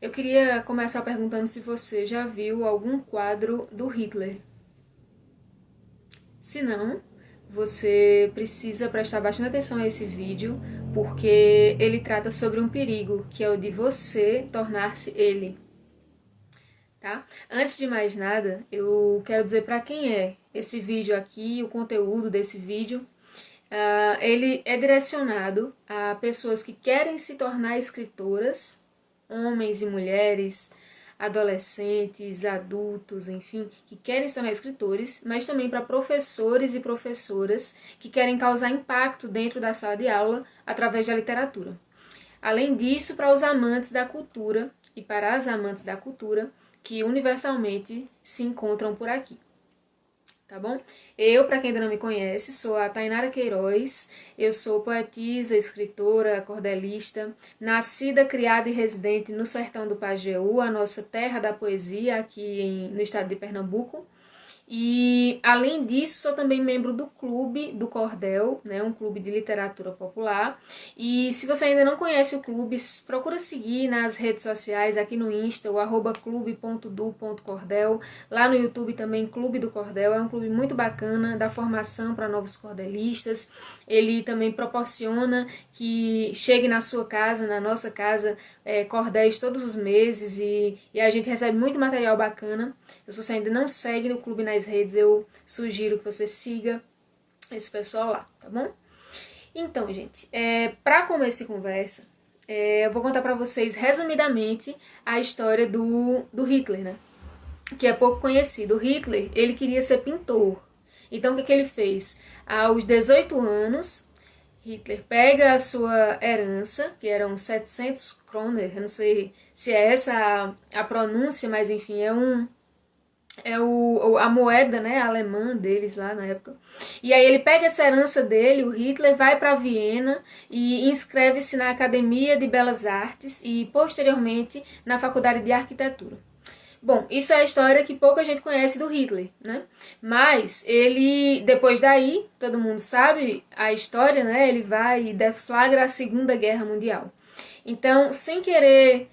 Eu queria começar perguntando se você já viu algum quadro do Hitler. Se não, você precisa prestar bastante atenção a esse vídeo, porque ele trata sobre um perigo, que é o de você tornar-se ele, tá? Antes de mais nada, eu quero dizer para quem é esse vídeo aqui, o conteúdo desse vídeo. Ele é direcionado a pessoas que querem se tornar escritoras, homens e mulheres, adolescentes, adultos, enfim, que querem se tornar escritores, mas também para professores e professoras que querem causar impacto dentro da sala de aula através da literatura. Além disso, para os amantes da cultura e para as amantes da cultura que universalmente se encontram por aqui. Tá bom? Eu, para quem ainda não me conhece, sou a Tainara Queiroz, eu sou poetisa, escritora, cordelista, nascida, criada e residente no sertão do Pajeú, a nossa terra da poesia aqui no estado de Pernambuco. E, além disso, sou também membro do Clube do Cordel, né, um clube de literatura popular. E se você ainda não conhece o clube, procura seguir nas redes sociais, aqui no Insta, o @clube.do.cordel. Lá no YouTube também, Clube do Cordel. É um clube muito bacana, dá formação para novos cordelistas. Ele também proporciona que chegue na sua casa, na nossa casa, cordéis todos os meses. E a gente recebe muito material bacana. Se você ainda não segue no clube nas redes, eu sugiro que você siga esse pessoal lá, tá bom? Então, gente, para começar a conversa, eu vou contar para vocês resumidamente a história do Hitler, né? Que é pouco conhecido. O Hitler, ele queria ser pintor. Então, o que ele fez? Aos 18 anos, Hitler pega a sua herança, que eram 700 kroner, eu não sei se é essa a pronúncia, mas enfim, a moeda, né, alemã deles lá na época. E aí ele pega essa herança dele, o Hitler, vai para Viena e inscreve-se na Academia de Belas Artes e posteriormente na Faculdade de Arquitetura. Bom, isso é a história que pouca gente conhece do Hitler, né? Mas ele, depois daí, todo mundo sabe a história, né? Ele vai e deflagra a Segunda Guerra Mundial. Então, sem querer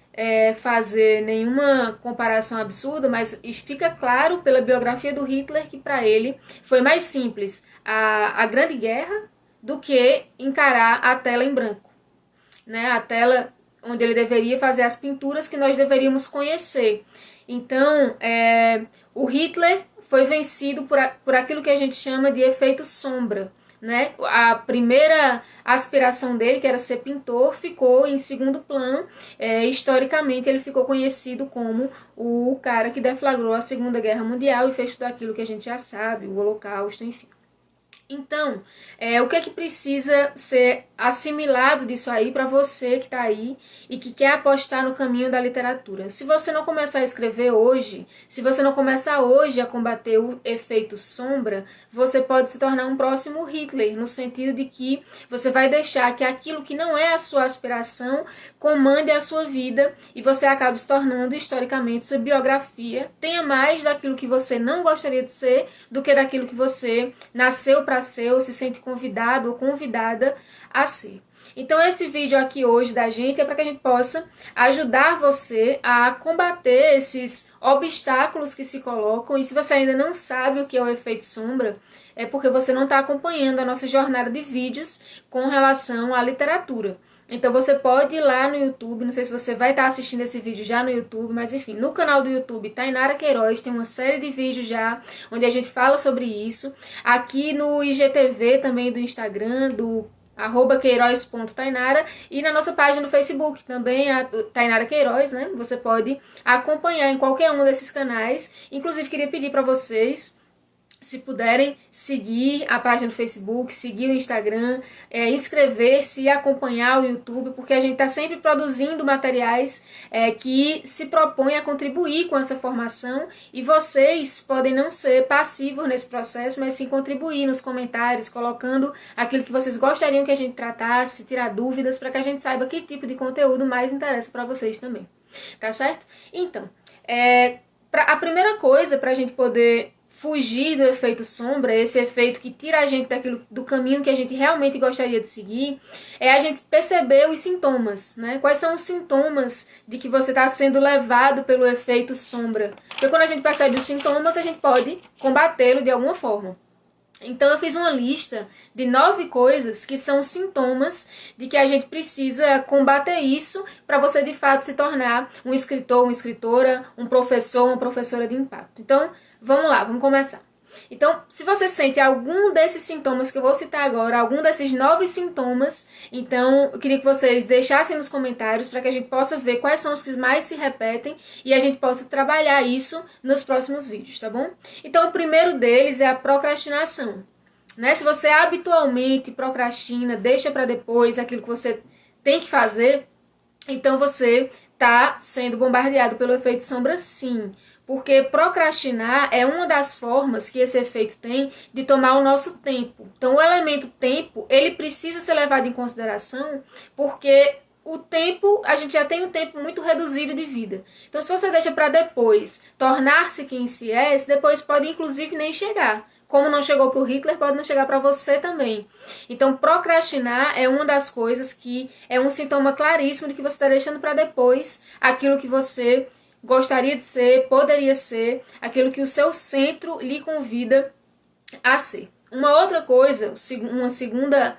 fazer nenhuma comparação absurda, mas fica claro pela biografia do Hitler que para ele foi mais simples a Grande Guerra do que encarar a tela em branco, né? A tela onde ele deveria fazer as pinturas que nós deveríamos conhecer. Então, o Hitler foi vencido por aquilo que a gente chama de efeito sombra. Né? A primeira aspiração dele, que era ser pintor, ficou em segundo plano. Historicamente, ele ficou conhecido como o cara que deflagrou a Segunda Guerra Mundial e fez tudo aquilo que a gente já sabe, o Holocausto, enfim. Então, o que é que precisa ser assimilado disso aí para você que está aí e que quer apostar no caminho da literatura? Se você não começar a escrever hoje, se você não começar hoje a combater o efeito sombra, você pode se tornar um próximo Hitler, no sentido de que você vai deixar que aquilo que não é a sua aspiração comande a sua vida e você acaba se tornando, historicamente, sua biografia tenha mais daquilo que você não gostaria de ser do que daquilo que você nasceu para ser ou se sente convidado ou convidada a ser. Então esse vídeo aqui hoje da gente é para que a gente possa ajudar você a combater esses obstáculos que se colocam. E se você ainda não sabe o que é o efeito sombra, é porque você não está acompanhando a nossa jornada de vídeos com relação à literatura. Então você pode ir lá no YouTube, não sei se você vai estar assistindo esse vídeo já no YouTube, mas enfim, no canal do YouTube Tainara Queiroz tem uma série de vídeos já onde a gente fala sobre isso. Aqui no IGTV também do Instagram, do @queiroz.tainara, e na nossa página no Facebook também, a Tainara Queiroz, né? Você pode acompanhar em qualquer um desses canais. Inclusive queria pedir para vocês, se puderem seguir a página do Facebook, seguir o Instagram, inscrever-se e acompanhar o YouTube, porque a gente está sempre produzindo materiais que se propõem a contribuir com essa formação, e vocês podem não ser passivos nesse processo, mas sim contribuir nos comentários, colocando aquilo que vocês gostariam que a gente tratasse, tirar dúvidas, para que a gente saiba que tipo de conteúdo mais interessa para vocês também. Tá certo? Então, a primeira coisa para a gente poder fugir do efeito sombra, esse efeito que tira a gente do caminho que a gente realmente gostaria de seguir, é a gente perceber os sintomas, né? Quais são os sintomas de que você está sendo levado pelo efeito sombra? Porque quando a gente percebe os sintomas, a gente pode combatê-lo de alguma forma. Então eu fiz uma lista de 9 coisas que são sintomas de que a gente precisa combater isso para você de fato se tornar um escritor, uma escritora, um professor, uma professora de impacto. Então vamos lá, vamos começar. Então, se você sente algum desses sintomas que eu vou citar agora, algum desses 9 sintomas, então eu queria que vocês deixassem nos comentários para que a gente possa ver quais são os que mais se repetem e a gente possa trabalhar isso nos próximos vídeos, tá bom? Então, o primeiro deles é a procrastinação. Né? Se você habitualmente procrastina, deixa para depois aquilo que você tem que fazer, então você está sendo bombardeado pelo efeito sombra, sim. Porque procrastinar é uma das formas que esse efeito tem de tomar o nosso tempo. Então, o elemento tempo, ele precisa ser levado em consideração porque o tempo, a gente já tem um tempo muito reduzido de vida. Então, se você deixa para depois tornar-se quem se é, esse depois pode inclusive nem chegar. Como não chegou para o Hitler, pode não chegar para você também. Então, procrastinar é uma das coisas que é um sintoma claríssimo de que você está deixando para depois aquilo que você gostaria de ser, poderia ser, aquilo que o seu centro lhe convida a ser. Uma outra coisa, uma segunda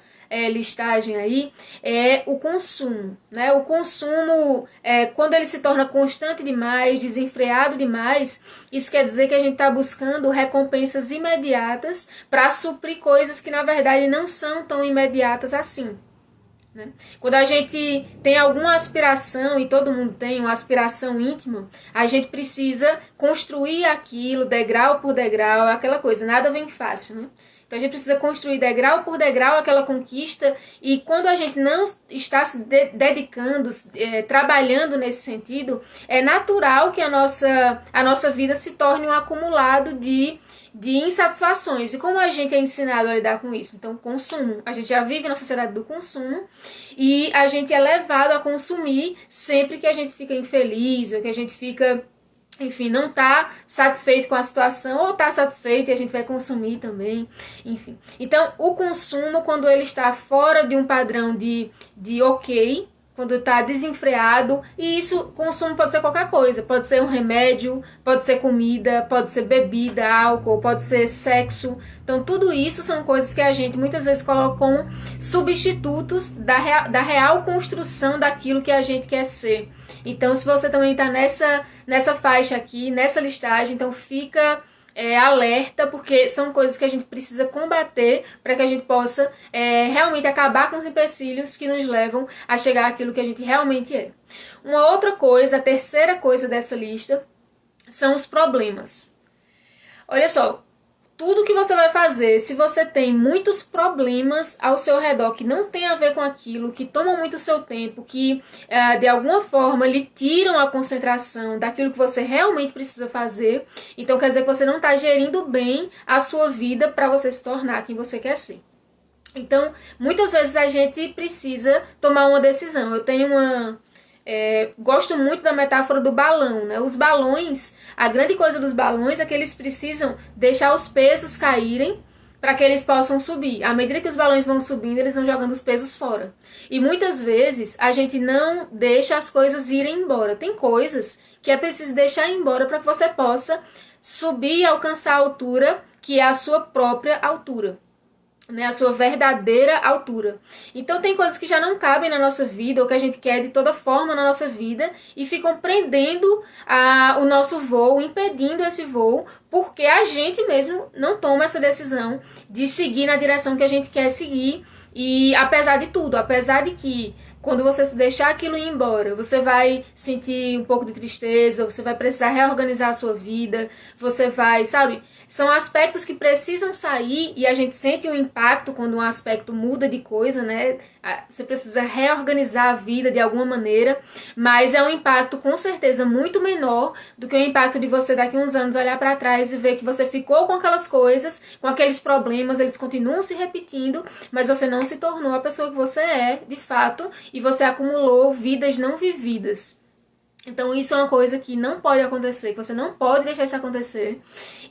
listagem aí, é o consumo. Né? O consumo, quando ele se torna constante demais, desenfreado demais, isso quer dizer que a gente está buscando recompensas imediatas para suprir coisas que na verdade não são tão imediatas assim. Né? Quando a gente tem alguma aspiração, e todo mundo tem uma aspiração íntima, a gente precisa construir aquilo degrau por degrau, aquela coisa, nada vem fácil, né? Então a gente precisa construir degrau por degrau aquela conquista, e quando a gente não está se dedicando, trabalhando nesse sentido, é natural que a nossa vida se torne um acumulado de insatisfações. E como a gente é ensinado a lidar com isso? Então, consumo. A gente já vive na sociedade do consumo e a gente é levado a consumir sempre que a gente fica infeliz ou que a gente fica, enfim, não está satisfeito com a situação ou está satisfeito e a gente vai consumir também, enfim. Então, o consumo, quando ele está fora de um padrão de ok, quando está desenfreado, e isso, consumo pode ser qualquer coisa, pode ser um remédio, pode ser comida, pode ser bebida, álcool, pode ser sexo. Então tudo isso são coisas que a gente muitas vezes coloca como substitutos da real construção daquilo que a gente quer ser. Então se você também está nessa faixa aqui, nessa listagem, então fica alerta, porque são coisas que a gente precisa combater para que a gente possa realmente acabar com os empecilhos que nos levam a chegar àquilo que a gente realmente é. Uma outra coisa, a terceira coisa dessa lista, são os problemas. Olha só, tudo que você vai fazer, se você tem muitos problemas ao seu redor que não tem a ver com aquilo, que tomam muito o seu tempo, que de alguma forma lhe tiram a concentração daquilo que você realmente precisa fazer, então quer dizer que você não está gerindo bem a sua vida para você se tornar quem você quer ser. Então, muitas vezes a gente precisa tomar uma decisão. Eu tenho gosto muito da metáfora do balão, né? Os balões, a grande coisa dos balões é que eles precisam deixar os pesos caírem para que eles possam subir. À medida que os balões vão subindo, eles vão jogando os pesos fora. E muitas vezes a gente não deixa as coisas irem embora. Tem coisas que é preciso deixar ir embora para que você possa subir e alcançar a altura que é a sua própria altura. Né, a sua verdadeira altura. Então tem coisas que já não cabem na nossa vida ou que a gente quer de toda forma na nossa vida e ficam prendendo o nosso voo, impedindo esse voo, porque a gente mesmo não toma essa decisão de seguir na direção que a gente quer seguir. E apesar de tudo, apesar de que quando você se deixar aquilo ir embora, você vai sentir um pouco de tristeza, você vai precisar reorganizar a sua vida, você vai, sabe? São aspectos que precisam sair e a gente sente um impacto quando um aspecto muda de coisa, né? Você precisa reorganizar a vida de alguma maneira, mas é um impacto com certeza muito menor do que o impacto de você daqui a uns anos olhar para trás e ver que você ficou com aquelas coisas, com aqueles problemas, eles continuam se repetindo, mas você não se tornou a pessoa que você é, de fato, e você acumulou vidas não vividas. Então isso é uma coisa que não pode acontecer, que você não pode deixar isso acontecer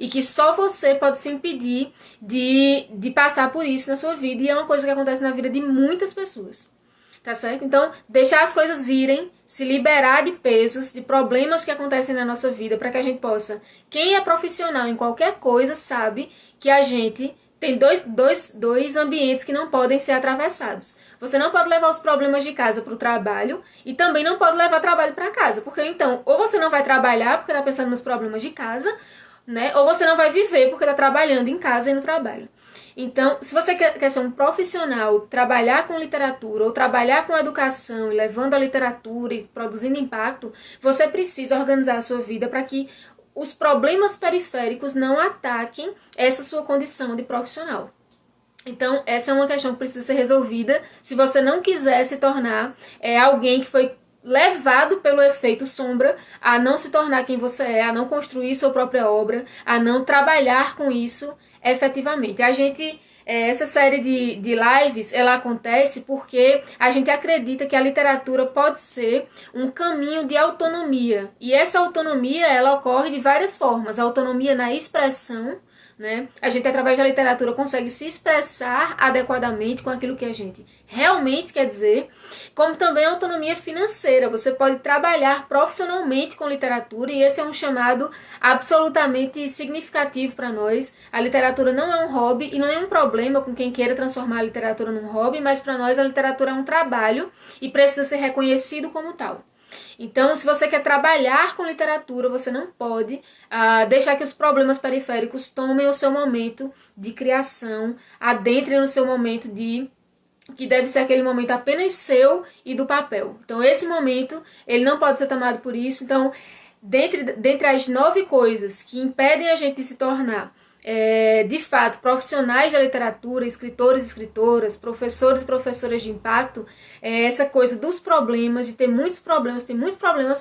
e que só você pode se impedir de passar por isso na sua vida, e é uma coisa que acontece na vida de muitas pessoas. Tá certo? Então, deixar as coisas irem, se liberar de pesos, de problemas que acontecem na nossa vida, para que a gente possa... Quem é profissional em qualquer coisa sabe que a gente tem dois ambientes que não podem ser atravessados. Você não pode levar os problemas de casa para o trabalho e também não pode levar trabalho para casa. Porque então, ou você não vai trabalhar porque está pensando nos problemas de casa, né? Ou você não vai viver porque está trabalhando em casa e no trabalho. Então, se você quer ser um profissional, trabalhar com literatura ou trabalhar com educação e levando a literatura e produzindo impacto, você precisa organizar a sua vida para que os problemas periféricos não ataquem essa sua condição de profissional. Então, essa é uma questão que precisa ser resolvida se você não quiser se tornar alguém que foi levado pelo efeito sombra a não se tornar quem você é, a não construir sua própria obra, a não trabalhar com isso efetivamente. Essa série de lives, ela acontece porque a gente acredita que a literatura pode ser um caminho de autonomia. E essa autonomia, ela ocorre de várias formas. A autonomia na expressão, né? A gente, através da literatura, consegue se expressar adequadamente com aquilo que a gente realmente quer dizer, como também a autonomia financeira. Você pode trabalhar profissionalmente com literatura, e esse é um chamado absolutamente significativo para nós. A literatura não é um hobby, e não é um problema com quem queira transformar a literatura num hobby, mas para nós a literatura é um trabalho e precisa ser reconhecido como tal. Então, se você quer trabalhar com literatura, você não pode deixar que os problemas periféricos tomem o seu momento de criação, adentrem no seu momento que deve ser aquele momento apenas seu e do papel. Então, esse momento, ele não pode ser tomado por isso. Então, dentre as 9 coisas que impedem a gente de se tornar de fato, profissionais da literatura, escritores e escritoras, professores e professoras de impacto, essa coisa dos problemas, de ter muitos problemas,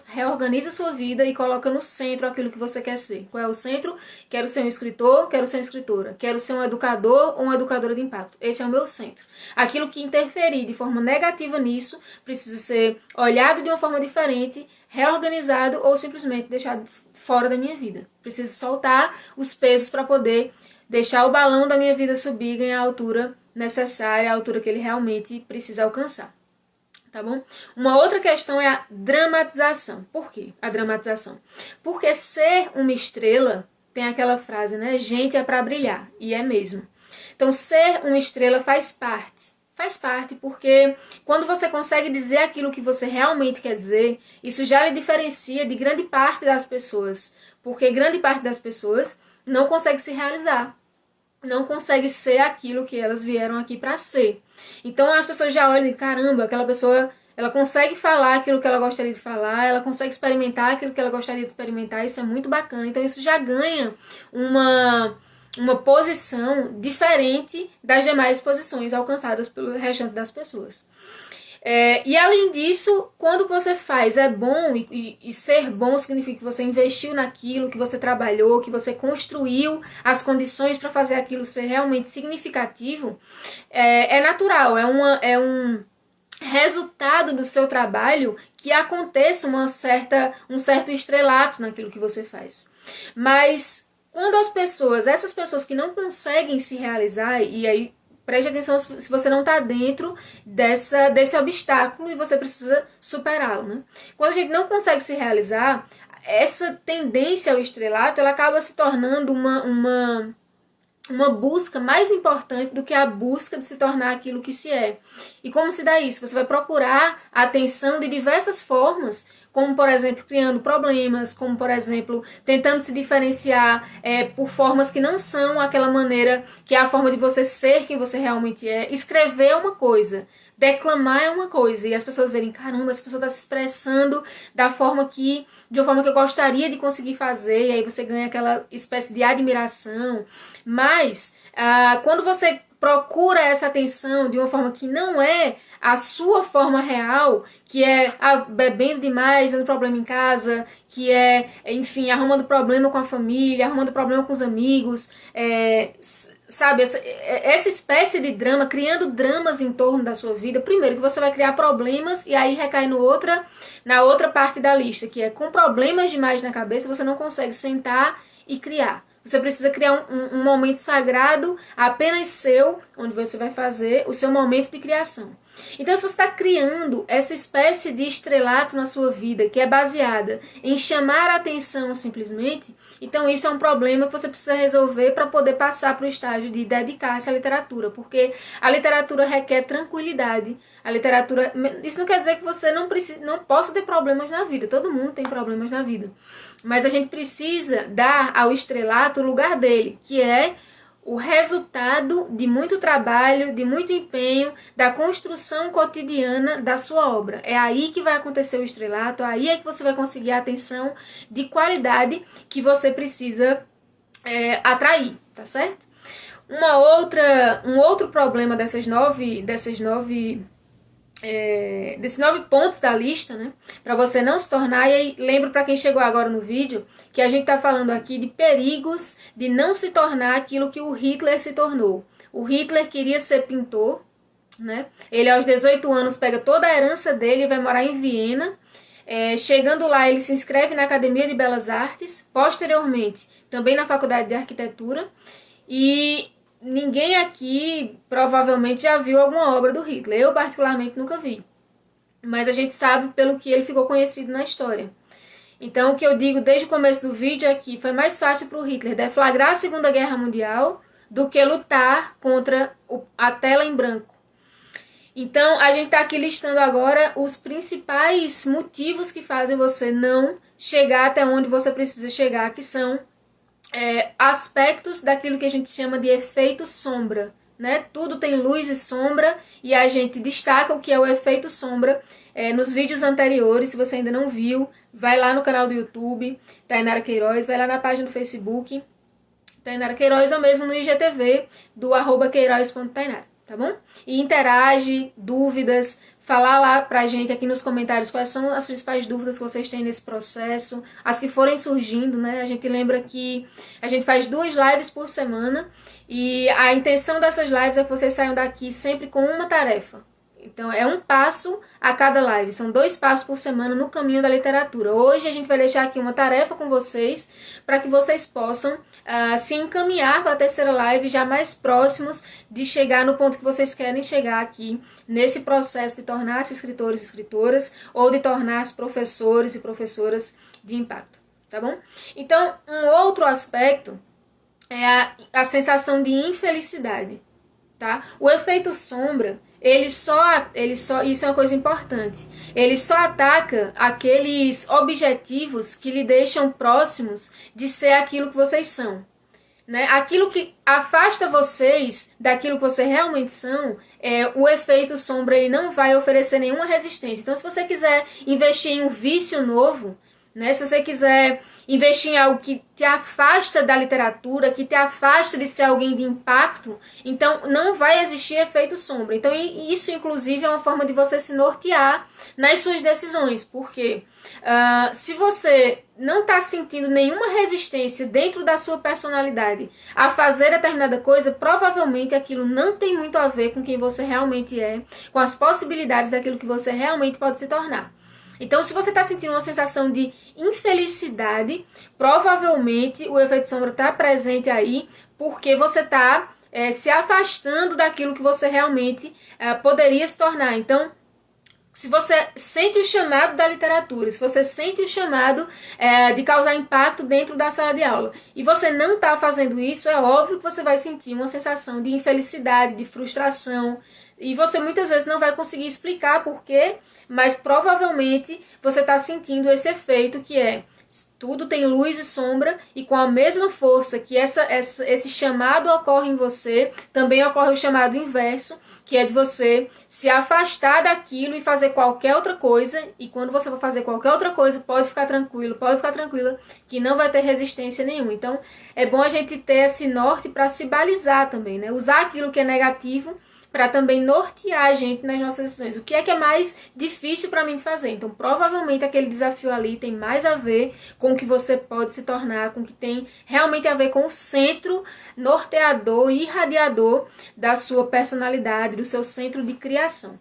reorganiza a sua vida e coloca no centro aquilo que você quer ser. Qual é o centro? Quero ser um escritor, quero ser uma escritora. Quero ser um educador ou uma educadora de impacto. Esse é o meu centro. Aquilo que interferir de forma negativa nisso precisa ser olhado de uma forma diferente, reorganizado ou simplesmente deixado fora da minha vida. Preciso soltar os pesos para poder deixar o balão da minha vida subir e ganhar a altura necessária, a altura que ele realmente precisa alcançar. Tá bom? Uma outra questão é a dramatização. Por quê? A dramatização. Porque ser uma estrela, tem aquela frase, né? Gente é para brilhar. E é mesmo. Então, ser uma estrela faz parte. Faz parte, porque quando você consegue dizer aquilo que você realmente quer dizer, isso já lhe diferencia de grande parte das pessoas. Porque grande parte das pessoas não consegue se realizar. Não consegue ser aquilo que elas vieram aqui para ser. Então as pessoas já olham e dizem, caramba, aquela pessoa, ela consegue falar aquilo que ela gostaria de falar, ela consegue experimentar aquilo que ela gostaria de experimentar, isso é muito bacana. Então isso já ganha uma posição diferente das demais posições alcançadas pelo restante das pessoas. E além disso, quando você faz é bom, e ser bom significa que você investiu naquilo, que você trabalhou, que você construiu as condições para fazer aquilo ser realmente significativo, é natural, é um resultado do seu trabalho que aconteça um certo estrelato naquilo que você faz. Mas quando essas pessoas que não conseguem se realizar, e aí preste atenção se você não está dentro desse obstáculo e você precisa superá-lo, né? Quando a gente não consegue se realizar, essa tendência ao estrelato, ela acaba se tornando uma busca mais importante do que a busca de se tornar aquilo que se é. E como se dá isso? Você vai procurar a atenção de diversas formas, como, por exemplo, criando problemas, como, por exemplo, tentando se diferenciar por formas que não são aquela maneira que é a forma de você ser quem você realmente é. Escrever é uma coisa, declamar é uma coisa, e as pessoas verem, caramba, essa pessoa está se expressando de uma forma que eu gostaria de conseguir fazer, e aí você ganha aquela espécie de admiração. Mas, quando você procura essa atenção de uma forma que não é a sua forma real, que é bebendo demais, dando problema em casa, que é, enfim, arrumando problema com a família, arrumando problema com os amigos, sabe, essa espécie de drama, criando dramas em torno da sua vida. Primeiro que você vai criar problemas, e aí recai na outra parte da lista, que é com problemas demais na cabeça, você não consegue sentar e criar. Você precisa criar um momento sagrado, apenas seu, onde você vai fazer o seu momento de criação. Então, se você está criando essa espécie de estrelato na sua vida, que é baseada em chamar a atenção simplesmente, então isso é um problema que você precisa resolver para poder passar para o estágio de dedicar-se à literatura, porque a literatura requer tranquilidade. A literatura, isso não quer dizer que você não possa ter problemas na vida, todo mundo tem problemas na vida, mas a gente precisa dar ao estrelato o lugar dele, que é o resultado de muito trabalho, de muito empenho, da construção cotidiana da sua obra. É aí que vai acontecer o estrelato, aí é que você vai conseguir a atenção de qualidade que você precisa atrair, tá certo? Um outro problema desses nove pontos da lista, né, para você não se tornar, e aí lembro para quem chegou agora no vídeo, que a gente está falando aqui de perigos de não se tornar aquilo que o Hitler se tornou. O Hitler queria ser pintor, né? Ele aos 18 anos pega toda a herança dele e vai morar em Viena. Chegando lá, ele se inscreve na Academia de Belas Artes, posteriormente também na Faculdade de Arquitetura, e ninguém aqui provavelmente já viu alguma obra do Hitler. Eu particularmente nunca vi, mas a gente sabe pelo que ele ficou conhecido na história. Então o que eu digo desde o começo do vídeo é que foi mais fácil para o Hitler deflagrar a Segunda Guerra Mundial do que lutar contra a tela em branco. Então a gente está aqui listando agora os principais motivos que fazem você não chegar até onde você precisa chegar, que são aspectos daquilo que a gente chama de efeito sombra, né? Tudo tem luz e sombra, e a gente destaca o que é o efeito sombra nos vídeos anteriores. Se você ainda não viu, vai lá no canal do YouTube, Tainara Queiroz, vai lá na página do Facebook, Tainara Queiroz, ou mesmo no IGTV do @queiroz.tainara, tá bom? E interage, dúvidas, falar lá pra gente aqui nos comentários quais são as principais dúvidas que vocês têm nesse processo, as que forem surgindo, né? A gente lembra que a gente faz 2 lives por semana, e a intenção dessas lives é que vocês saiam daqui sempre com uma tarefa. Então é um passo a cada live, são 2 passos por semana no caminho da literatura. Hoje a gente vai deixar aqui uma tarefa com vocês, para que vocês possam se encaminhar para a terceira live, já mais próximos de chegar no ponto que vocês querem chegar aqui, nesse processo de tornar-se escritores e escritoras, ou de tornar-se professores e professoras de impacto, tá bom? Então, um outro aspecto é a sensação de infelicidade, tá? O efeito sombra, isso é uma coisa importante, ele só ataca aqueles objetivos que lhe deixam próximos de ser aquilo que vocês são, né? Aquilo que afasta vocês daquilo que vocês realmente são, o efeito sombra, ele não vai oferecer nenhuma resistência. Então, se você quiser investir em um vício novo, né? Se você quiser investir em algo que te afasta da literatura, que te afasta de ser alguém de impacto, então não vai existir efeito sombra. Então isso, inclusive, é uma forma de você se nortear nas suas decisões, porque se você não está sentindo nenhuma resistência dentro da sua personalidade a fazer determinada coisa, provavelmente aquilo não tem muito a ver com quem você realmente é, com as possibilidades daquilo que você realmente pode se tornar. Então, se você está sentindo uma sensação de infelicidade, provavelmente o efeito sombra está presente aí, porque você está se afastando daquilo que você realmente poderia se tornar. Então, se você sente o chamado da literatura, se você sente o chamado de causar impacto dentro da sala de aula, e você não está fazendo isso, é óbvio que você vai sentir uma sensação de infelicidade, de frustração, e você muitas vezes não vai conseguir explicar por quê, mas provavelmente você está sentindo esse efeito, que é Tudo tem luz e sombra, e com a mesma força que esse chamado ocorre em você, também ocorre o chamado inverso, que é de você se afastar daquilo e fazer qualquer outra coisa. E quando você for fazer qualquer outra coisa, pode ficar tranquilo, pode ficar tranquila, que não vai ter resistência nenhuma. Então, é bom a gente ter esse norte para se balizar também, né? Usar aquilo que é negativo para também nortear a gente nas nossas decisões. O que é mais difícil para mim de fazer? Então, provavelmente aquele desafio ali tem mais a ver com o que você pode se tornar, com o que tem realmente a ver com o centro norteador e irradiador da sua personalidade, do seu centro de criação.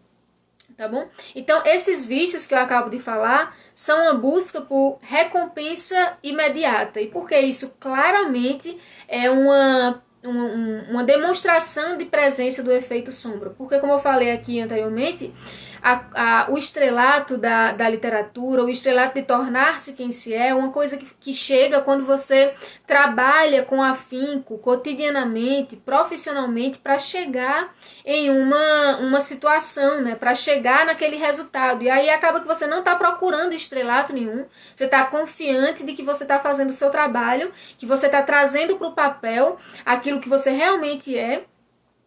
Tá bom? Então, esses vícios que eu acabo de falar são uma busca por recompensa imediata. E porque isso claramente é uma demonstração de presença do efeito sombra. Porque, como eu falei aqui anteriormente, o estrelato da literatura, o estrelato de tornar-se quem se é uma coisa que chega quando você trabalha com afinco, cotidianamente, profissionalmente, para chegar em uma situação, né? Para chegar naquele resultado. E aí acaba que você não está procurando estrelato nenhum, você está confiante de que você está fazendo o seu trabalho, que você está trazendo para o papel aquilo que você realmente é,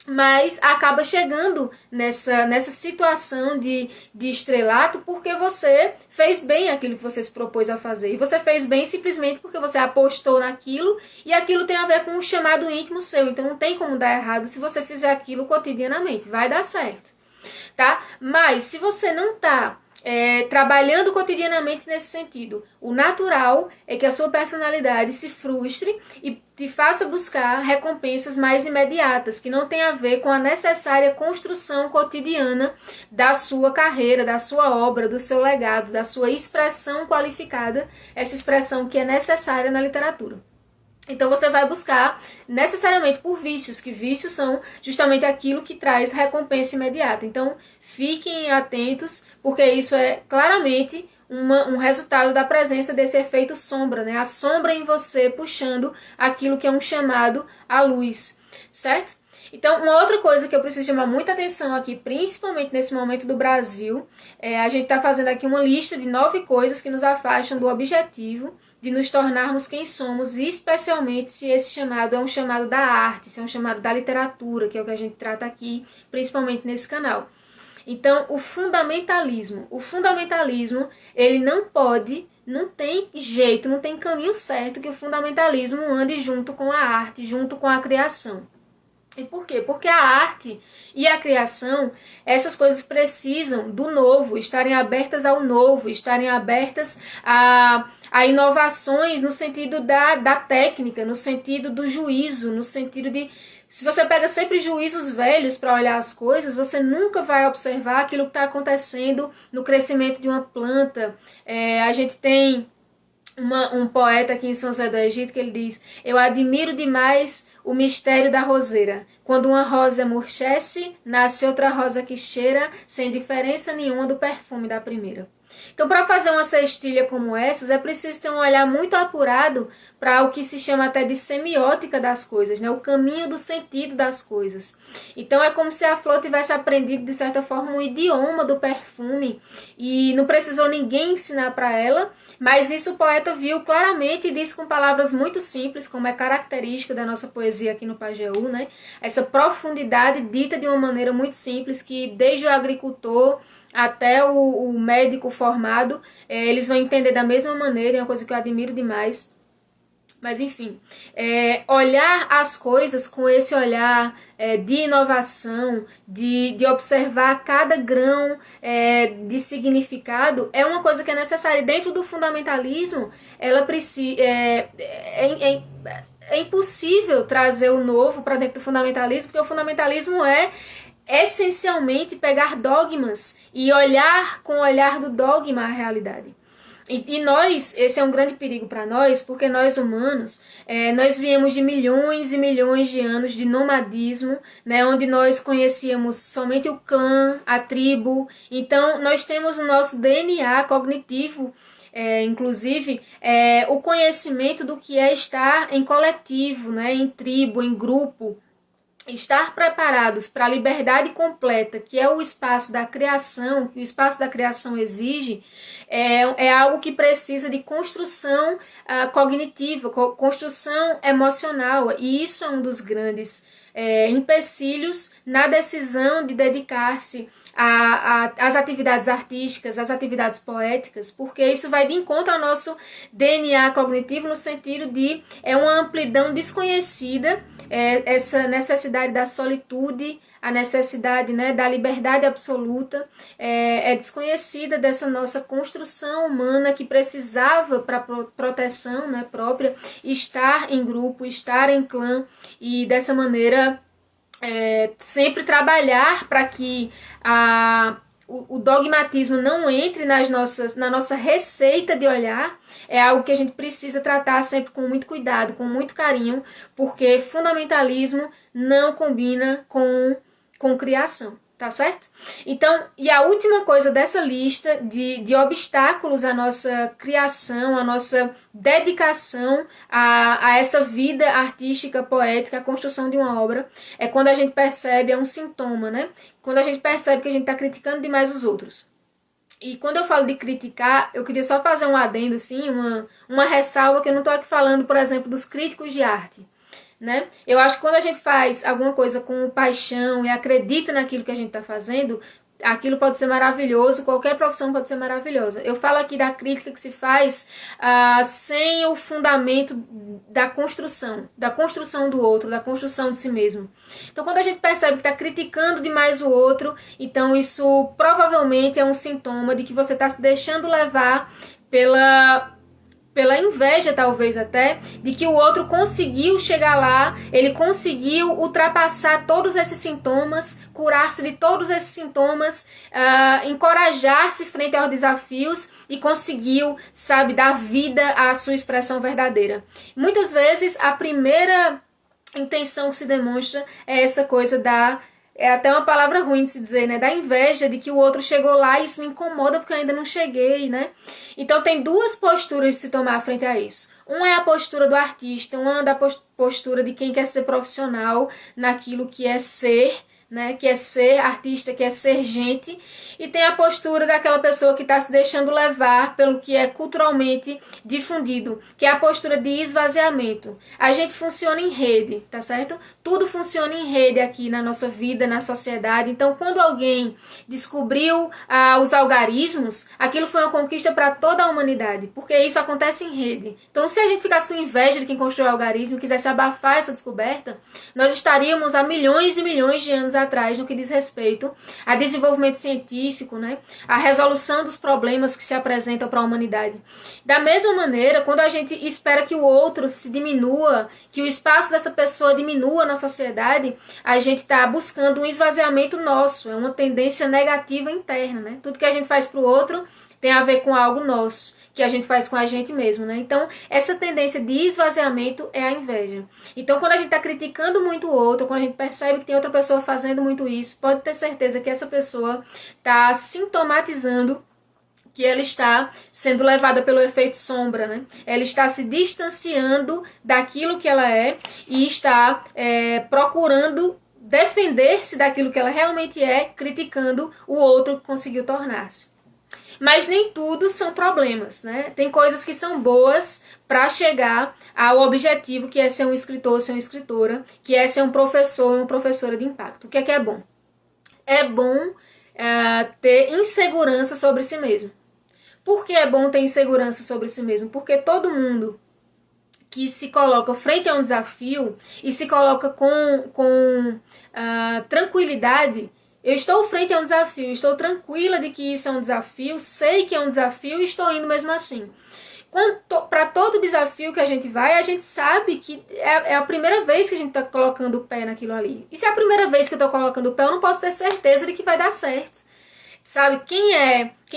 mas acaba chegando nessa situação de estrelato porque você fez bem aquilo que você se propôs a fazer. E você fez bem simplesmente porque você apostou naquilo, e aquilo tem a ver com um chamado íntimo seu. Então não tem como dar errado se você fizer aquilo cotidianamente, vai dar certo, tá? Mas se você não está trabalhando cotidianamente nesse sentido, o natural é que a sua personalidade se frustre e te faça buscar recompensas mais imediatas, que não tem a ver com a necessária construção cotidiana da sua carreira, da sua obra, do seu legado, da sua expressão qualificada, essa expressão que é necessária na literatura. Então você vai buscar necessariamente por vícios, que vícios são justamente aquilo que traz recompensa imediata. Então fiquem atentos, porque isso é claramente um resultado da presença desse efeito sombra, né? A sombra em você puxando aquilo que é um chamado à luz, certo? Então, uma outra coisa que eu preciso chamar muita atenção aqui, principalmente nesse momento do Brasil, a gente está fazendo aqui uma lista de 9 coisas que nos afastam do objetivo de nos tornarmos quem somos, e especialmente se esse chamado é um chamado da arte, se é um chamado da literatura, que é o que a gente trata aqui, principalmente nesse canal. Então, o fundamentalismo, ele não tem jeito, não tem caminho certo que o fundamentalismo ande junto com a arte, junto com a criação. E por quê? Porque a arte e a criação, essas coisas precisam do novo, estarem abertas ao novo, estarem abertas a inovações no sentido da técnica, no sentido do juízo, no sentido de... Se você pega sempre juízos velhos para olhar as coisas, você nunca vai observar aquilo que está acontecendo no crescimento de uma planta. A gente tem um poeta aqui em São José do Egito que ele diz: eu admiro demais o mistério da roseira. Quando uma rosa murchece, nasce outra rosa que cheira, sem diferença nenhuma do perfume da primeira. Então, para fazer uma cestilha como essas, é preciso ter um olhar muito apurado para o que se chama até de semiótica das coisas, né? O caminho do sentido das coisas. Então, é como se a flor tivesse aprendido, de certa forma, um idioma do perfume e não precisou ninguém ensinar para ela, mas isso o poeta viu claramente e disse com palavras muito simples, como é característica da nossa poesia aqui no Pajeú, né? Essa profundidade dita de uma maneira muito simples, que desde o agricultor até o médico formado, eles vão entender da mesma maneira, é uma coisa que eu admiro demais. Mas enfim, olhar as coisas com esse olhar de inovação, de observar cada grão de significado, é uma coisa que é necessária. Dentro do fundamentalismo, é impossível trazer o novo para dentro do fundamentalismo, porque o fundamentalismo é essencialmente pegar dogmas e olhar com o olhar do dogma a realidade. E nós, esse é um grande perigo para nós, porque nós humanos, nós viemos de milhões e milhões de anos de nomadismo, né, onde nós conhecíamos somente o clã, a tribo. Então nós temos o nosso DNA cognitivo, inclusive o conhecimento do que é estar em coletivo, né, em tribo, em grupo. estar preparados para a liberdade completa, que é o espaço da criação, que o espaço da criação exige, é algo que precisa de construção cognitiva, construção emocional, e isso é um dos grandes empecilhos na decisão de dedicar-se às atividades artísticas, às atividades poéticas, porque isso vai de encontro ao nosso DNA cognitivo no sentido de uma amplidão desconhecida, essa necessidade da solitude, a necessidade, né, da liberdade absoluta, é desconhecida dessa nossa construção humana que precisava para proteção, né, própria, estar em grupo, estar em clã, e dessa maneira sempre trabalhar para que o dogmatismo não entre na nossa receita de olhar. É algo que a gente precisa tratar sempre com muito cuidado, com muito carinho, porque fundamentalismo não combina com criação, tá certo? Então, e a última coisa dessa lista de obstáculos à nossa criação, à nossa dedicação a essa vida artística, poética, a construção de uma obra, é quando a gente percebe, é um sintoma, né? Quando a gente percebe que a gente está criticando demais os outros. E quando eu falo de criticar, eu queria só fazer um adendo, assim, uma ressalva, que eu não estou aqui falando, por exemplo, dos críticos de arte, né? Eu acho que quando a gente faz alguma coisa com paixão e acredita naquilo que a gente está fazendo, aquilo pode ser maravilhoso, qualquer profissão pode ser maravilhosa. Eu falo aqui da crítica que se faz sem o fundamento da construção do outro, da construção de si mesmo. Então, quando a gente percebe que está criticando demais o outro, então isso provavelmente é um sintoma de que você está se deixando levar pela inveja, talvez até, de que o outro conseguiu chegar lá, ele conseguiu ultrapassar todos esses sintomas, curar-se de todos esses sintomas, encorajar-se frente aos desafios e conseguiu, sabe, dar vida à sua expressão verdadeira. Muitas vezes a primeira intenção que se demonstra é essa coisa é até uma palavra ruim de se dizer, né? Da inveja de que o outro chegou lá e isso me incomoda porque eu ainda não cheguei, né? Então tem duas posturas de se tomar frente a isso. Uma é a postura do artista, uma da postura de quem quer ser profissional naquilo que é ser, né, que é ser artista, que é ser gente, e tem a postura daquela pessoa que está se deixando levar pelo que é culturalmente difundido, que é a postura de esvaziamento. A gente funciona em rede, tá certo? Tudo funciona em rede aqui na nossa vida, na sociedade. Então, quando alguém descobriu os algarismos, aquilo foi uma conquista para toda a humanidade, porque isso acontece em rede. Então, se a gente ficasse com inveja de quem construiu o algarismo e quisesse abafar essa descoberta, nós estaríamos há milhões e milhões de anos atrás no que diz respeito a desenvolvimento científico, né? A resolução dos problemas que se apresentam para a humanidade. Da mesma maneira, quando a gente espera que o outro se diminua, que o espaço dessa pessoa diminua na sociedade, a gente está buscando um esvaziamento nosso, é uma tendência negativa interna, né? Tudo que a gente faz para o outro tem a ver com algo nosso, que a gente faz com a gente mesmo, né? Então, essa tendência de esvaziamento é a inveja. Então, quando a gente está criticando muito o outro, quando a gente percebe que tem outra pessoa fazendo muito isso, pode ter certeza que essa pessoa está sintomatizando que ela está sendo levada pelo efeito sombra, né? Ela está se distanciando daquilo que ela é e está procurando defender-se daquilo que ela realmente é, criticando o outro que conseguiu tornar-se. Mas nem tudo são problemas, né? Tem coisas que são boas para chegar ao objetivo, que é ser um escritor, ser uma escritora, que é ser um professor, uma professora de impacto. O que é bom? É bom ter insegurança sobre si mesmo. Por que é bom ter insegurança sobre si mesmo? Porque todo mundo que se coloca frente a um desafio e se coloca com tranquilidade, eu estou frente a um desafio, estou tranquila de que isso é um desafio, sei que é um desafio e estou indo mesmo assim. Para todo desafio que a gente vai, a gente sabe que é a primeira vez que a gente está colocando o pé naquilo ali. E se é a primeira vez que eu estou colocando o pé, eu não posso ter certeza de que vai dar certo. Sabe, quem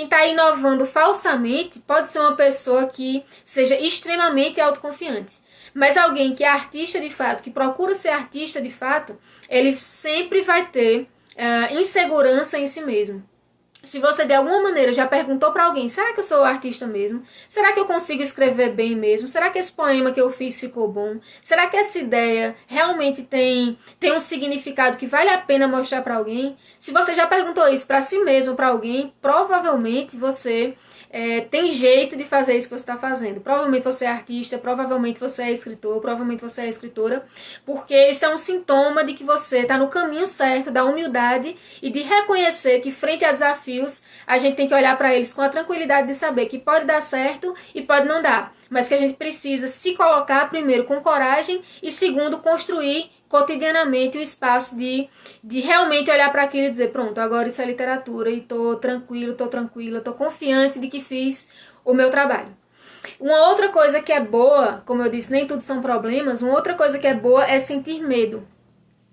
está inovando falsamente pode ser uma pessoa que seja extremamente autoconfiante. Mas alguém que é artista de fato, que procura ser artista de fato, ele sempre vai ter insegurança em si mesmo. Se você de alguma maneira já perguntou para alguém, será que eu sou artista mesmo? Será que eu consigo escrever bem mesmo? Será que esse poema que eu fiz ficou bom? Será que essa ideia realmente tem um significado que vale a pena mostrar para alguém? Se você já perguntou isso para si mesmo, para alguém, provavelmente você tem jeito de fazer isso que você está fazendo. Provavelmente você é artista, provavelmente você é escritor, provavelmente você é escritora, porque isso é um sintoma de que você está no caminho certo da humildade e de reconhecer que frente a desafios a gente tem que olhar para eles com a tranquilidade de saber que pode dar certo e pode não dar, mas que a gente precisa se colocar primeiro com coragem e segundo construir cotidianamente o espaço de realmente olhar para aquilo e dizer, pronto, agora isso é literatura e tô tranquilo, tô tranquila, tô confiante de que fiz o meu trabalho. Uma outra coisa que é boa, como eu disse, nem tudo são problemas, uma outra coisa que é boa é sentir medo.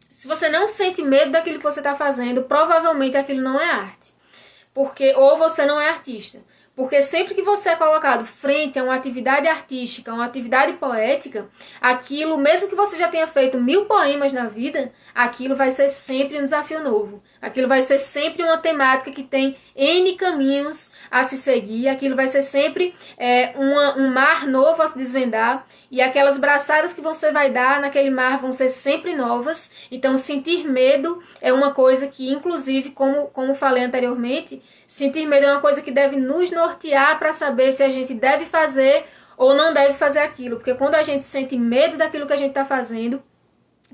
Se você não sente medo daquilo que você está fazendo, provavelmente aquilo não é arte. Ou você não é artista. Porque sempre que você é colocado frente a uma atividade artística, uma atividade poética, aquilo, mesmo que você já tenha feito 1000 poemas na vida, aquilo vai ser sempre um desafio novo. Aquilo vai ser sempre uma temática que tem N caminhos a se seguir, aquilo vai ser sempre um mar novo a se desvendar, e aquelas braçadas que você vai dar naquele mar vão ser sempre novas. Então, sentir medo é uma coisa que, inclusive, como falei anteriormente, sentir medo é uma coisa que deve nos nortear para saber se a gente deve fazer ou não deve fazer aquilo. Porque quando a gente sente medo daquilo que a gente está fazendo,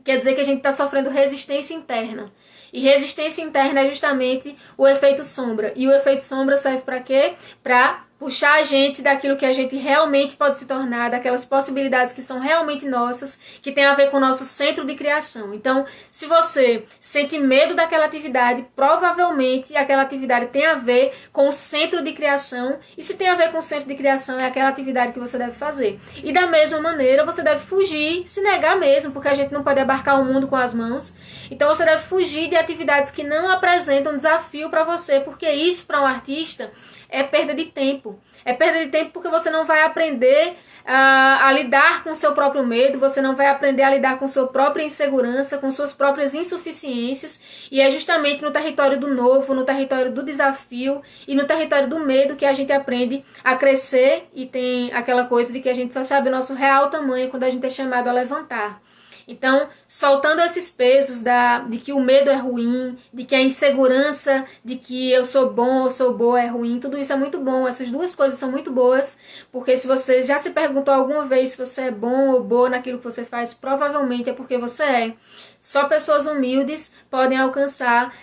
quer dizer que a gente está sofrendo resistência interna. E resistência interna é justamente o efeito sombra. E o efeito sombra serve para quê? Para puxar a gente daquilo que a gente realmente pode se tornar, daquelas possibilidades que são realmente nossas, que tem a ver com o nosso centro de criação. Então, se você sente medo daquela atividade, provavelmente aquela atividade tem a ver com o centro de criação, e se tem a ver com o centro de criação, é aquela atividade que você deve fazer. E da mesma maneira, você deve fugir, se negar mesmo, porque a gente não pode abarcar o mundo com as mãos. Então, você deve fugir de atividades que não apresentam desafio para você, porque isso, para um artista, é perda de tempo. É perda de tempo porque você não vai aprender a lidar com o seu próprio medo, você não vai aprender a lidar com sua própria insegurança, com suas próprias insuficiências, e é justamente no território do novo, no território do desafio e no território do medo que a gente aprende a crescer, e tem aquela coisa de que a gente só sabe o nosso real tamanho quando a gente é chamado a levantar. Então, soltando esses pesos de que o medo é ruim, de que a insegurança, de que eu sou bom, eu sou boa é ruim, tudo isso é muito bom, essas duas coisas são muito boas, porque se você já se perguntou alguma vez se você é bom ou boa naquilo que você faz, provavelmente é porque você é. Só pessoas humildes podem alcançar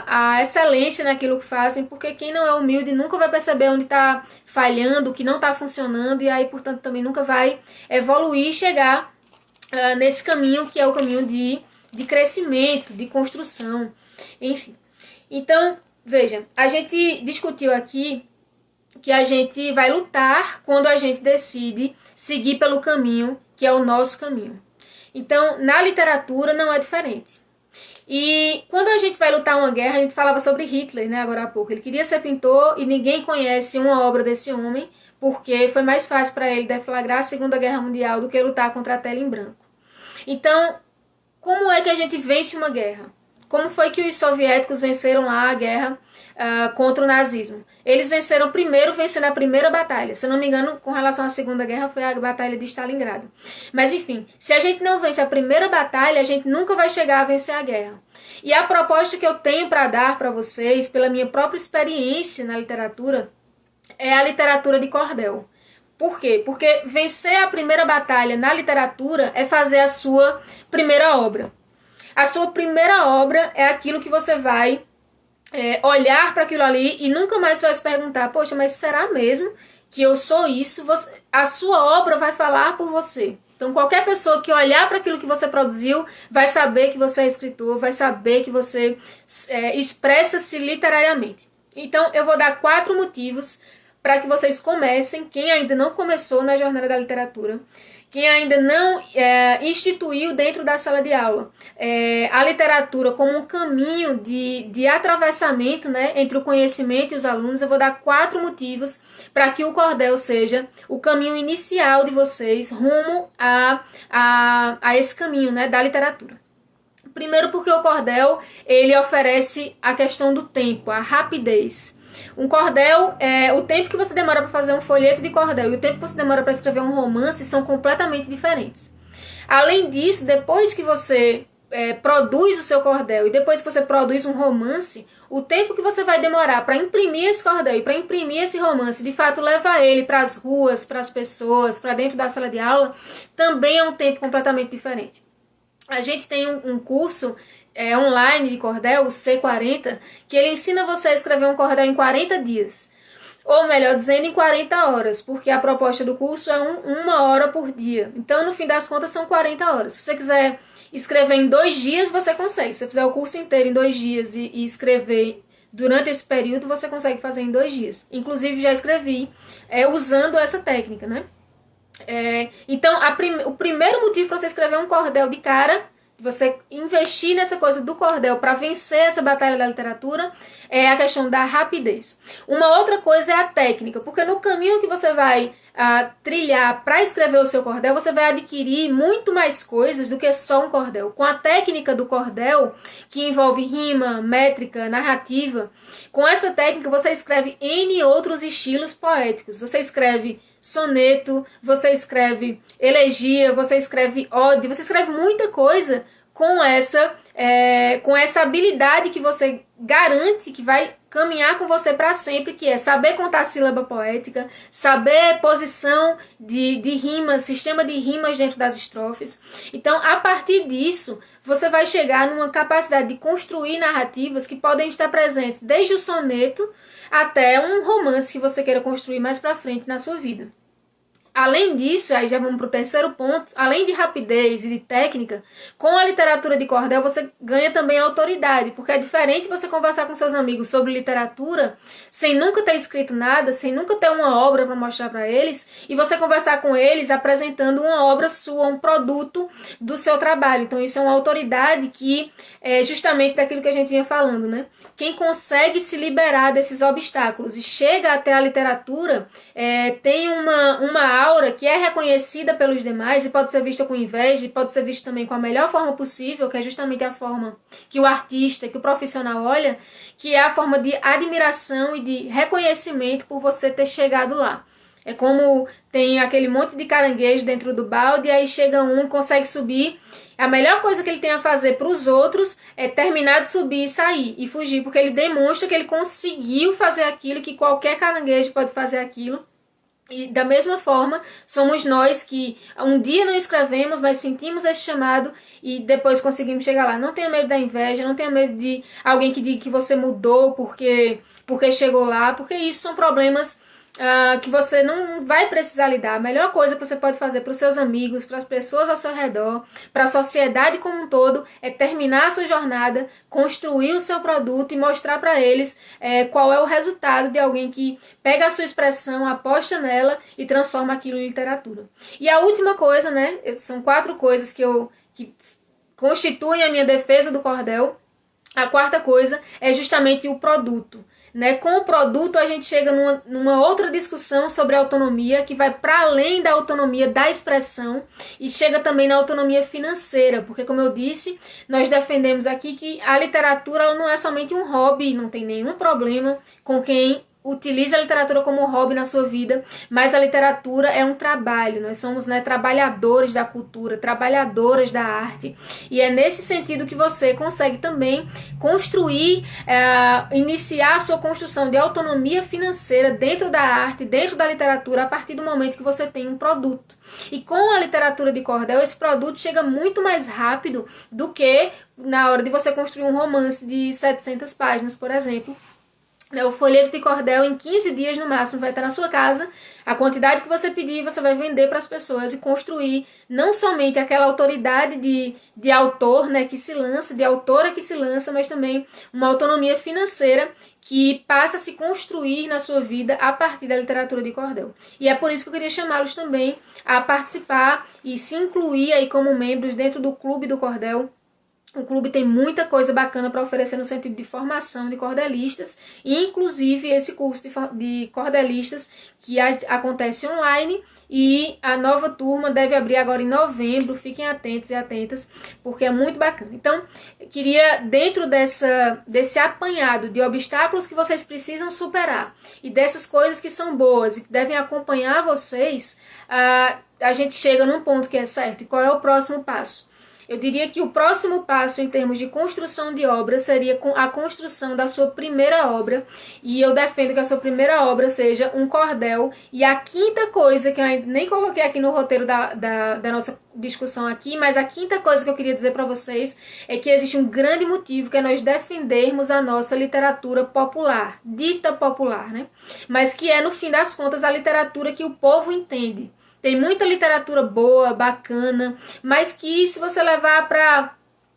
a excelência naquilo que fazem, porque quem não é humilde nunca vai perceber onde está falhando, o que não está funcionando, e aí, portanto, também nunca vai evoluir e chegar nesse caminho que é o caminho de crescimento, de construção, enfim. Então, veja, a gente discutiu aqui que a gente vai lutar quando a gente decide seguir pelo caminho que é o nosso caminho. Então, na literatura não é diferente. E quando a gente vai lutar uma guerra, a gente falava sobre Hitler, né, agora há pouco. Ele queria ser pintor e ninguém conhece uma obra desse homem, porque foi mais fácil para ele deflagrar a Segunda Guerra Mundial do que lutar contra a tela em branco. Então, como é que a gente vence uma guerra? Como foi que os soviéticos venceram lá a guerra contra o nazismo? Eles venceram primeiro, vencendo a primeira batalha. Se eu não me engano, com relação à Segunda Guerra, foi a batalha de Stalingrado. Mas enfim, se a gente não vence a primeira batalha, a gente nunca vai chegar a vencer a guerra. E a proposta que eu tenho para dar para vocês, pela minha própria experiência na literatura, é a literatura de cordel. Por quê? Porque vencer a primeira batalha na literatura é fazer a sua primeira obra. A sua primeira obra é aquilo que você vai olhar para aquilo ali e nunca mais vai se perguntar, poxa, mas será mesmo que eu sou isso? A sua obra vai falar por você. Então, qualquer pessoa que olhar para aquilo que você produziu vai saber que você é escritor, vai saber que você expressa-se literariamente. Então, eu vou dar 4 motivos para que vocês comecem, quem ainda não começou na jornada da literatura, quem ainda não instituiu dentro da sala de aula a literatura como um caminho de atravessamento, né, entre o conhecimento e os alunos, eu vou dar 4 motivos para que o cordel seja o caminho inicial de vocês rumo a esse caminho, né, da literatura. Primeiro porque o cordel, ele oferece a questão do tempo, a rapidez. Um cordel, o tempo que você demora para fazer um folheto de cordel e o tempo que você demora para escrever um romance são completamente diferentes. Além disso, depois que você produz o seu cordel e depois que você produz um romance, o tempo que você vai demorar para imprimir esse cordel e para imprimir esse romance, de fato levar ele para as ruas, para as pessoas, para dentro da sala de aula, também é um tempo completamente diferente. A gente tem um curso online de cordel, o C40, que ele ensina você a escrever um cordel em 40 dias. Ou melhor dizendo, em 40 horas, porque a proposta do curso é uma hora por dia. Então, no fim das contas, são 40 horas. Se você quiser escrever em 2 dias, você consegue. Se você fizer o curso inteiro em 2 dias e escrever durante esse período, você consegue fazer em 2 dias. Inclusive, já escrevi usando essa técnica, né? Então, o primeiro motivo para você escrever um cordel de cara, você investir nessa coisa do cordel para vencer essa batalha da literatura, é a questão da rapidez. Uma outra coisa é a técnica, porque no caminho que você vai trilhar para escrever o seu cordel, você vai adquirir muito mais coisas do que só um cordel. Com a técnica do cordel, que envolve rima, métrica, narrativa, com essa técnica você escreve N outros estilos poéticos. Você escreve soneto, você escreve elegia, você escreve ode, você escreve muita coisa com essa habilidade que você garante que vai caminhar com você para sempre, que é saber contar sílaba poética, saber posição de rimas, sistema de rimas dentro das estrofes. Então, a partir disso, você vai chegar numa capacidade de construir narrativas que podem estar presentes desde o soneto até um romance que você queira construir mais para frente na sua vida. Além disso, aí já vamos para o terceiro ponto, além de rapidez e de técnica, com a literatura de cordel você ganha também autoridade, porque é diferente você conversar com seus amigos sobre literatura sem nunca ter escrito nada, sem nunca ter uma obra para mostrar para eles, e você conversar com eles apresentando uma obra sua, um produto do seu trabalho. Então isso é uma autoridade que é justamente daquilo que a gente vinha falando, né? Quem consegue se liberar desses obstáculos e chega até a literatura tem uma aura que é reconhecida pelos demais e pode ser vista com inveja e pode ser vista também com a melhor forma possível, que é justamente a forma que o artista, que o profissional olha, que é a forma de admiração e de reconhecimento por você ter chegado lá. É como tem aquele monte de caranguejo dentro do balde e aí chega um e consegue subir. A melhor coisa que ele tem a fazer para os outros é terminar de subir e sair e fugir, porque ele demonstra que ele conseguiu fazer aquilo, que qualquer caranguejo pode fazer aquilo. E da mesma forma, somos nós que um dia não escrevemos, mas sentimos esse chamado e depois conseguimos chegar lá. Não tenha medo da inveja, não tenha medo de alguém que diga que você mudou porque chegou lá, porque isso são problemas que você não vai precisar lidar. A melhor coisa que você pode fazer para os seus amigos, para as pessoas ao seu redor, para a sociedade como um todo, é terminar a sua jornada, construir o seu produto e mostrar para eles qual é o resultado de alguém que pega a sua expressão, aposta nela e transforma aquilo em literatura. E a última coisa, né, são 4 coisas que constituem a minha defesa do cordel. A quarta coisa é justamente o produto. Né? Com o produto a gente chega numa outra discussão sobre autonomia que vai para além da autonomia da expressão e chega também na autonomia financeira, porque como eu disse, nós defendemos aqui que a literatura ela não é somente um hobby, não tem nenhum problema com quem utilize a literatura como hobby na sua vida, mas a literatura é um trabalho, nós somos trabalhadores da cultura, trabalhadoras da arte, e é nesse sentido que você consegue também construir, iniciar a sua construção de autonomia financeira dentro da arte, dentro da literatura, a partir do momento que você tem um produto. E com a literatura de cordel, esse produto chega muito mais rápido do que na hora de você construir um romance de 700 páginas, por exemplo. O folheto de cordel em 15 dias no máximo vai estar na sua casa. A quantidade que você pedir, você vai vender para as pessoas e construir não somente aquela autoridade de autor, né, que se lança, de autora que se lança, mas também uma autonomia financeira que passa a se construir na sua vida a partir da literatura de cordel. E é por isso que eu queria chamá-los também a participar e se incluir aí como membros dentro do Clube do Cordel, O clube tem muita coisa bacana para oferecer no sentido de formação de cordelistas, e inclusive esse curso de cordelistas que acontece online, e a nova turma deve abrir agora em novembro. Fiquem atentos e atentas, porque é muito bacana. Então, eu queria, dentro desse apanhado de obstáculos que vocês precisam superar e dessas coisas que são boas e que devem acompanhar vocês, a gente chega num ponto que é certo. E qual é o próximo passo? Eu diria que o próximo passo em termos de construção de obra seria a construção da sua primeira obra, e eu defendo que a sua primeira obra seja um cordel. E a quinta coisa, que eu ainda nem coloquei aqui no roteiro da nossa discussão aqui, mas a quinta coisa que eu queria dizer para vocês é que existe um grande motivo, que é nós defendermos a nossa literatura popular, dita popular, né? Mas que é, no fim das contas, a literatura que o povo entende. Tem muita literatura boa, bacana, mas que se você levar para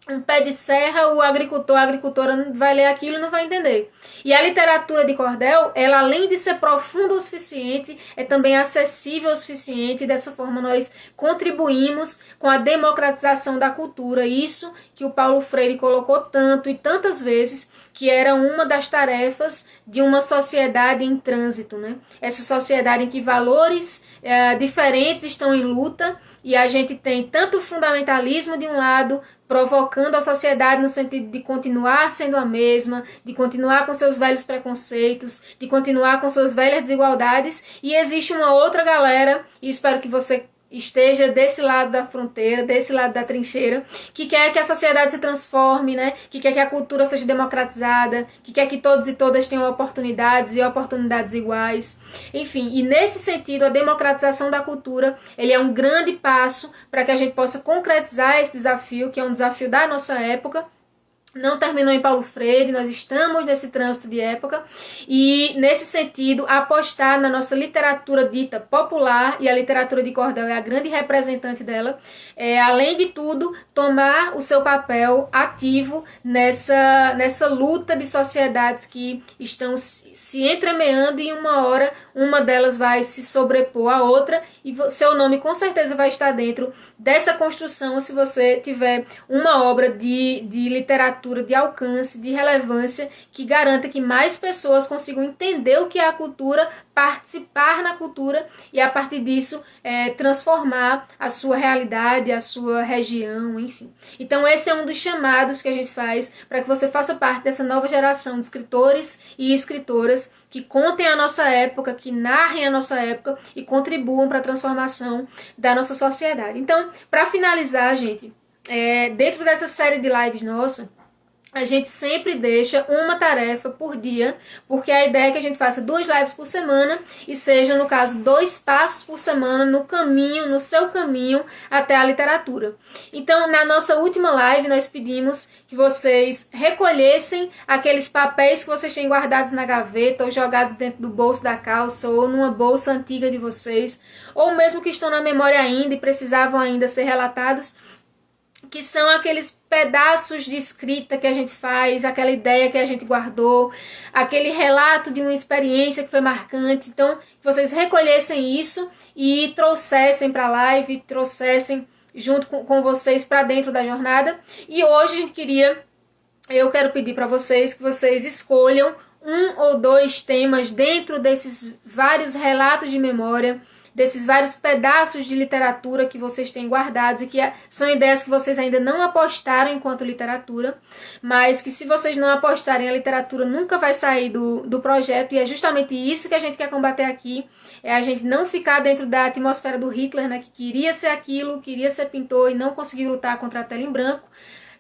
um pé de serra, o agricultor, a agricultora vai ler aquilo e não vai entender. E a literatura de cordel, ela além de ser profunda o suficiente, é também acessível o suficiente, e dessa forma nós contribuímos com a democratização da cultura. Isso que o Paulo Freire colocou tanto e tantas vezes, que era uma das tarefas de uma sociedade em trânsito, né? Essa sociedade em que valores diferentes estão em luta, e a gente tem tanto o fundamentalismo de um lado, provocando a sociedade no sentido de continuar sendo a mesma, de continuar com seus velhos preconceitos, de continuar com suas velhas desigualdades, e existe uma outra galera, e espero que você esteja desse lado da fronteira, desse lado da trincheira, que quer que a sociedade se transforme, né? Que quer que a cultura seja democratizada, que quer que todos e todas tenham oportunidades e oportunidades iguais. Enfim, e nesse sentido, a democratização da cultura, ele é um grande passo para que a gente possa concretizar esse desafio, que é um desafio da nossa época. Não terminou em Paulo Freire, nós estamos nesse trânsito de época, e nesse sentido apostar na nossa literatura dita popular, e a literatura de cordel é a grande representante dela, além de tudo tomar o seu papel ativo nessa luta de sociedades que estão se entremeando, e uma hora uma delas vai se sobrepor à outra, e seu nome com certeza vai estar dentro dessa construção se você tiver uma obra de literatura de alcance, de relevância, que garanta que mais pessoas consigam entender o que é a cultura, participar na cultura e, a partir disso, transformar a sua realidade, a sua região, enfim. Então, esse é um dos chamados que a gente faz para que você faça parte dessa nova geração de escritores e escritoras que contem a nossa época, que narrem a nossa época e contribuam para a transformação da nossa sociedade. Então, para finalizar, gente, dentro dessa série de lives nossa, a gente sempre deixa uma tarefa por dia, porque a ideia é que a gente faça 2 lives por semana e sejam, no caso, 2 passos por semana no seu caminho até a literatura. Então, na nossa última live, nós pedimos que vocês recolhessem aqueles papéis que vocês têm guardados na gaveta ou jogados dentro do bolso da calça ou numa bolsa antiga de vocês, ou mesmo que estão na memória ainda e precisavam ainda ser relatados, que são aqueles pedaços de escrita que a gente faz, aquela ideia que a gente guardou, aquele relato de uma experiência que foi marcante. Então, que vocês recolhessem isso e trouxessem para a live, trouxessem junto com vocês para dentro da jornada. E hoje eu quero pedir para vocês que vocês escolham 1 ou 2 temas dentro desses vários relatos de memória, desses vários pedaços de literatura que vocês têm guardados e que são ideias que vocês ainda não apostaram enquanto literatura, mas que, se vocês não apostarem, a literatura nunca vai sair do projeto, e é justamente isso que a gente quer combater aqui, é a gente não ficar dentro da atmosfera do Hitler, né, que queria ser aquilo, queria ser pintor e não conseguiu lutar contra a tela em branco.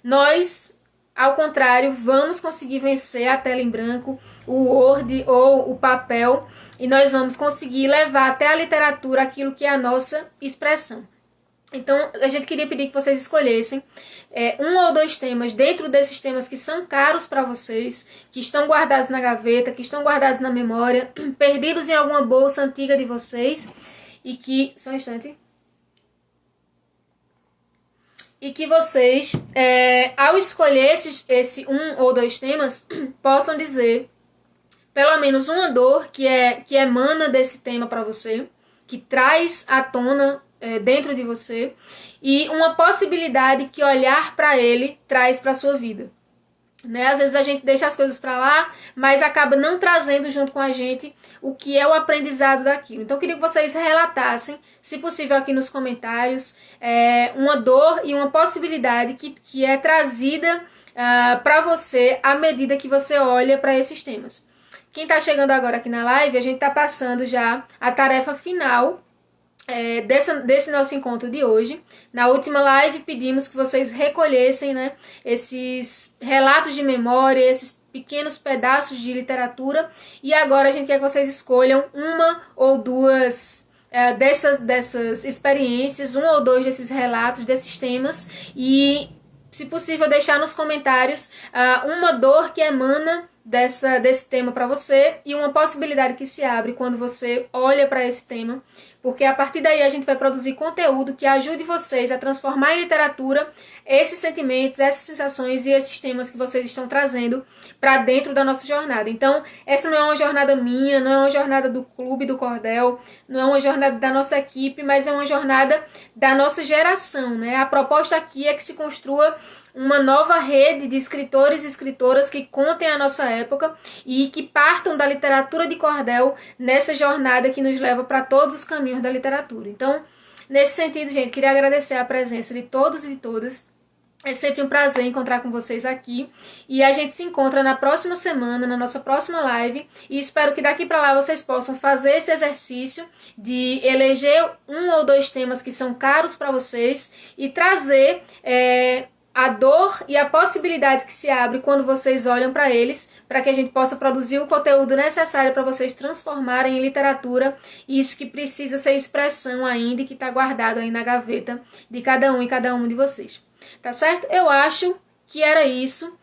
Nós, ao contrário, vamos conseguir vencer a tela em branco, o Word ou o papel, e nós vamos conseguir levar até a literatura aquilo que é a nossa expressão. Então, a gente queria pedir que vocês escolhessem 1 ou 2 temas dentro desses temas que são caros para vocês, que estão guardados na gaveta, que estão guardados na memória, perdidos em alguma bolsa antiga de vocês, e que... Só um instante. E que vocês, ao escolher esse 1 ou 2 temas, possam dizer pelo menos uma dor que emana desse tema para você, que traz à tona dentro de você e uma possibilidade que olhar para ele traz para a sua vida. Né? Às vezes a gente deixa as coisas para lá, mas acaba não trazendo junto com a gente o que é o aprendizado daquilo. Então eu queria que vocês relatassem, se possível aqui nos comentários, uma dor e uma possibilidade que é trazida para você à medida que você olha para esses temas. Quem está chegando agora aqui na live, a gente está passando já a tarefa final desse nosso encontro de hoje. Na última live pedimos que vocês recolhessem, né, esses relatos de memória, esses pequenos pedaços de literatura, e agora a gente quer que vocês escolham uma ou duas dessas experiências, um ou dois desses relatos, desses temas, e se possível deixar nos comentários uma dor que emana desse tema para você e uma possibilidade que se abre quando você olha para esse tema, porque a partir daí a gente vai produzir conteúdo que ajude vocês a transformar em literatura esses sentimentos, essas sensações e esses temas que vocês estão trazendo para dentro da nossa jornada. Então, essa não é uma jornada minha, não é uma jornada do Clube do Cordel, não é uma jornada da nossa equipe, mas é uma jornada da nossa geração, né? A proposta aqui é que se construa uma nova rede de escritores e escritoras que contem a nossa época e que partam da literatura de cordel nessa jornada que nos leva para todos os caminhos da literatura. Então, nesse sentido, gente, queria agradecer a presença de todos e de todas. É sempre um prazer encontrar com vocês aqui e a gente se encontra na próxima semana, na nossa próxima live, e espero que daqui para lá vocês possam fazer esse exercício de eleger um ou dois temas que são caros para vocês e trazer a dor e a possibilidade que se abre quando vocês olham para eles, para que a gente possa produzir o conteúdo necessário para vocês transformarem em literatura isso que precisa ser expressão ainda e que está guardado aí na gaveta de cada um e cada um de vocês. Tá certo? Eu acho que era isso.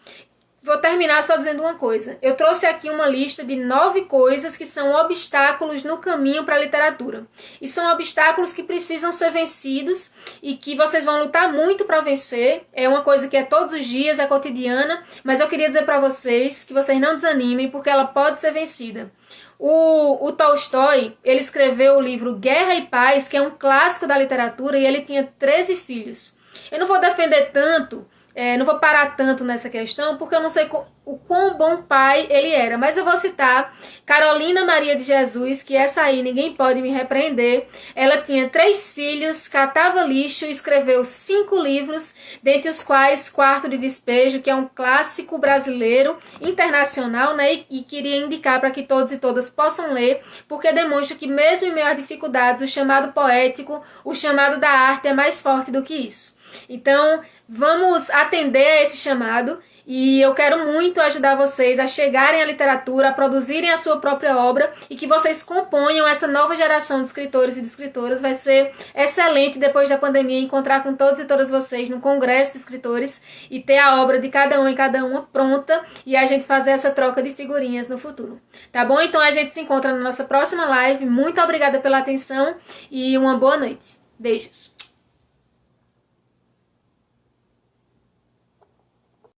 Vou terminar só dizendo uma coisa. Eu trouxe aqui uma lista de 9 coisas que são obstáculos no caminho para a literatura. E são obstáculos que precisam ser vencidos e que vocês vão lutar muito para vencer. É uma coisa que é todos os dias, é cotidiana, mas eu queria dizer para vocês que vocês não desanimem porque ela pode ser vencida. O Tolstói, ele escreveu o livro Guerra e Paz, que é um clássico da literatura, e ele tinha 13 filhos. Eu não vou defender tanto, não vou parar tanto nessa questão, porque eu não sei o quão bom pai ele era. Mas eu vou citar Carolina Maria de Jesus, que essa aí ninguém pode me repreender. Ela tinha 3 filhos, catava lixo e escreveu 5 livros, dentre os quais Quarto de Despejo, que é um clássico brasileiro, internacional, né? E queria indicar para que todos e todas possam ler, porque demonstra que mesmo em meio às dificuldades, o chamado poético, o chamado da arte é mais forte do que isso. Então, vamos atender a esse chamado e eu quero muito ajudar vocês a chegarem à literatura, a produzirem a sua própria obra e que vocês componham essa nova geração de escritores e de escritoras. Vai ser excelente depois da pandemia encontrar com todos e todas vocês no congresso de escritores e ter a obra de cada um e cada uma pronta e a gente fazer essa troca de figurinhas no futuro. Tá bom? Então a gente se encontra na nossa próxima live. Muito obrigada pela atenção e uma boa noite. Beijos!